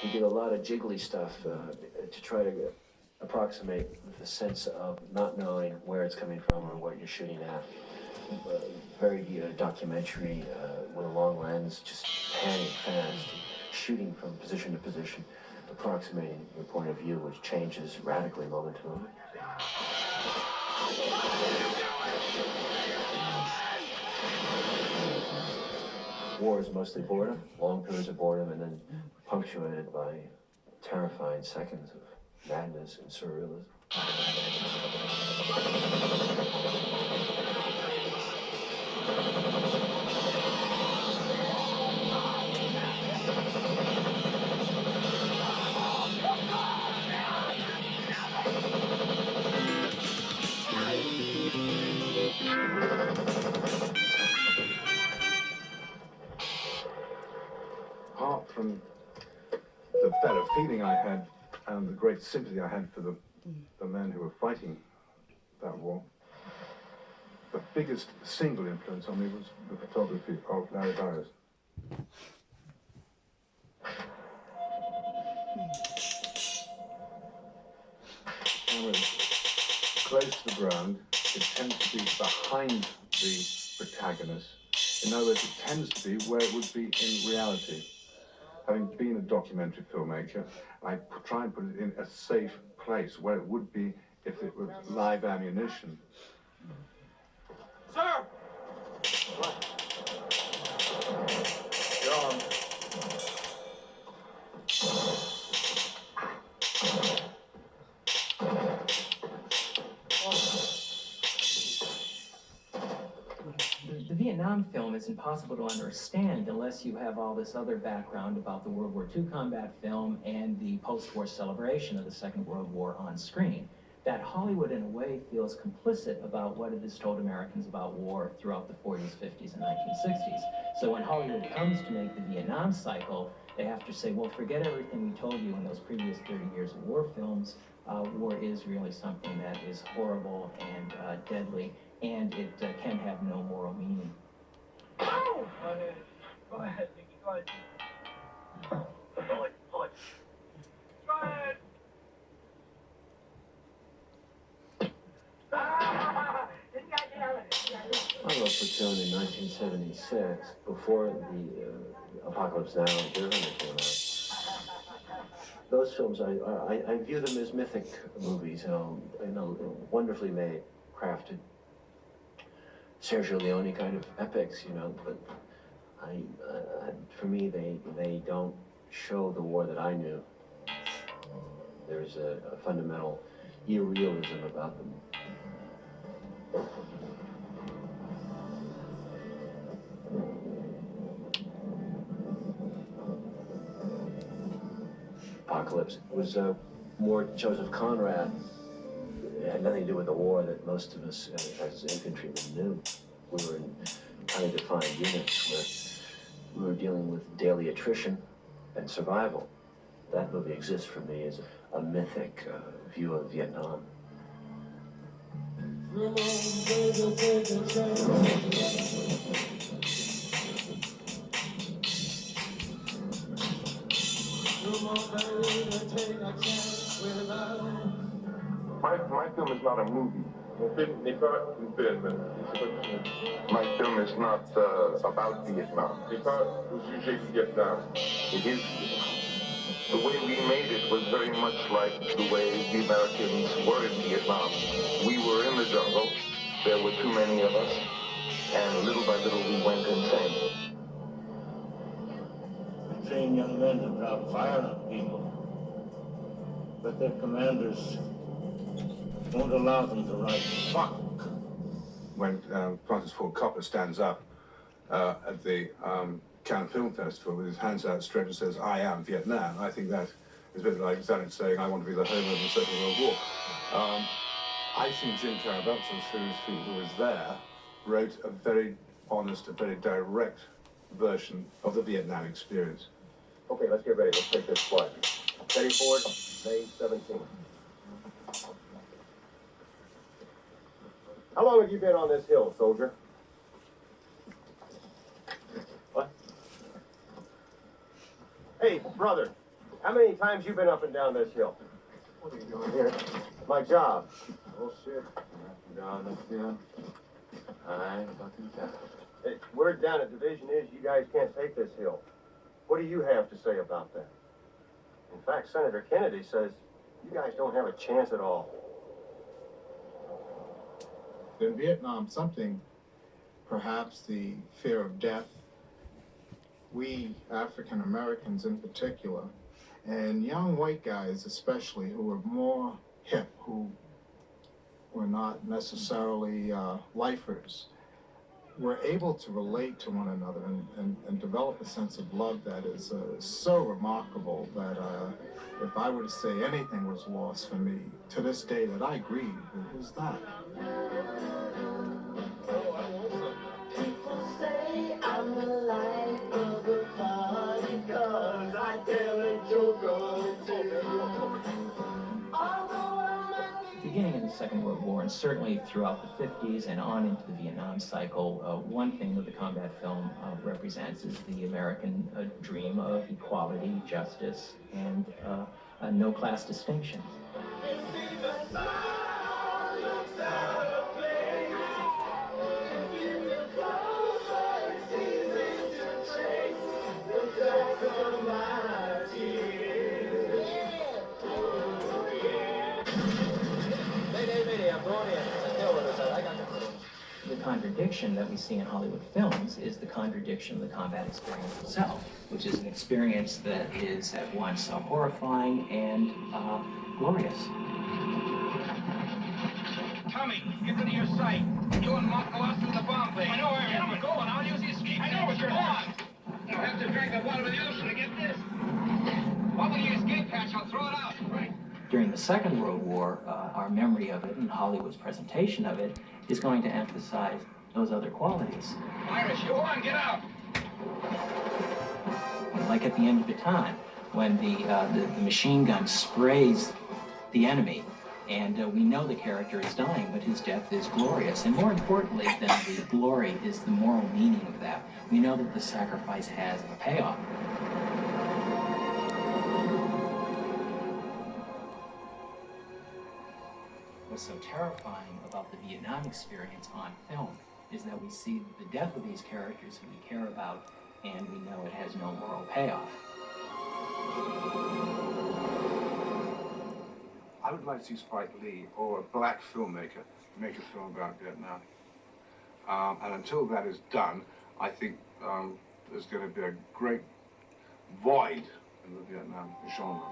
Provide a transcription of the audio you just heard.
We did a lot of jiggly stuff to try to approximate the sense of not knowing where it's coming from or what you're shooting at. Very documentary with a long lens, just panning fast, shooting from position to position, approximating your point of view, which changes radically moment to moment. War is mostly boredom, long periods of boredom, and then punctuated by terrifying seconds of madness and surrealism. Apart from the better feeling I had and the great sympathy I had for the men who were fighting that war, the biggest single influence on me was the photography of Larry Burroughs. Camera close to the ground, it tends to be behind the protagonist. In other words, it tends to be where it would be in reality. Having been a documentary filmmaker, I try and put it in a safe place where it would be if it was live ammunition. Sir! Your arm. The Vietnam film is impossible to understand unless you have all this other background about the World War II combat film and the post-war celebration of the Second World War on screen. That Hollywood, in a way, feels complicit about what it has told Americans about war throughout the 40s, 50s, and 1960s. So when Hollywood comes to make the Vietnam cycle, they have to say, well, forget everything we told you in those previous 30 years of war films. War is really something that is horrible and deadly, and it can have no moral meaning. Go ahead. Go ahead, Nicky. Go ahead. Pull it. Go ahead. I wrote Platoon in 1976, before the Apocalypse Now and Deer Hunter came out. Those films, I view them as mythic movies, wonderfully made, crafted, Sergio Leone kind of epics, but for me, they don't show the war that I knew. There's a fundamental irrealism about them. Apocalypse was more Joseph Conrad. It had nothing to do with the war that most of us as infantrymen knew. We were in highly defined units where we were dealing with daily attrition and survival. That movie exists for me as a mythic view of Vietnam. My film is not a movie. My film is not about Vietnam. It is Vietnam. The way we made it was very much like the way the Americans were in Vietnam. We were in the jungle. There were too many of us. And little by little we went insane. Train young men to drop fire on people, but their commanders won't allow them to write fuck. When Francis Ford Coppola stands up at the Cannes Film Festival with his hands outstretched and says, "I am Vietnam," I think that is a bit like Zanuck saying, "I want to be the home of the Second World War." I think Jim Karabatsos, who was there, wrote a very honest, a very direct version of the Vietnam experience. Okay, let's get ready. Let's take this flight. Steady forward, May 17th. How long have you been on this hill, soldier? What? Hey, brother, How many times you been up and down this hill? What are you doing here? My job. Oh, shit. Down this hill. I ain't fucking that. Hey, word down at division is you guys can't take this hill. What do you have to say about that? In fact, Senator Kennedy says you guys don't have a chance at all. In Vietnam, something, perhaps the fear of death, we African Americans in particular, and young white guys especially, who were more hip, who were not necessarily lifers, were able to relate to one another and develop a sense of love that is so remarkable that if I were to say anything was lost for me to this day that I grieve, it was that. People say I'm the life of the party 'cause I tell a joke or two. Although I might be Beginning in the Second World War, and certainly throughout the 50s and on into the Vietnam cycle, one thing that the combat film represents is the American dream of equality, justice, and no class distinction. The contradiction that we see in Hollywood films is the contradiction of the combat experience itself, which is an experience that is at once horrifying and glorious. Tommy, get to your sight. You and Mark go out through the bomb bay. I know where I'm going. I'll use the escape. I know what you're on. You have to drink the bottom of the ocean to get this. Open the escape hatch. I'll throw it out. Right. During the Second World War, our memory of it and Hollywood's presentation of it is going to emphasize those other qualities. Irish, you on, get out. Like at the end of Bataan, when the machine gun sprays the enemy, and we know the character is dying, but his death is glorious. And more importantly than the glory is the moral meaning of that. We know that the sacrifice has a payoff. What's so terrifying about the Vietnam experience on film is that we see the death of these characters who we care about, and we know it has no moral payoff. I would like to see Spike Lee or a black filmmaker make a film about Vietnam. And until that is done, I think there's going to be a great void in the Vietnam genre.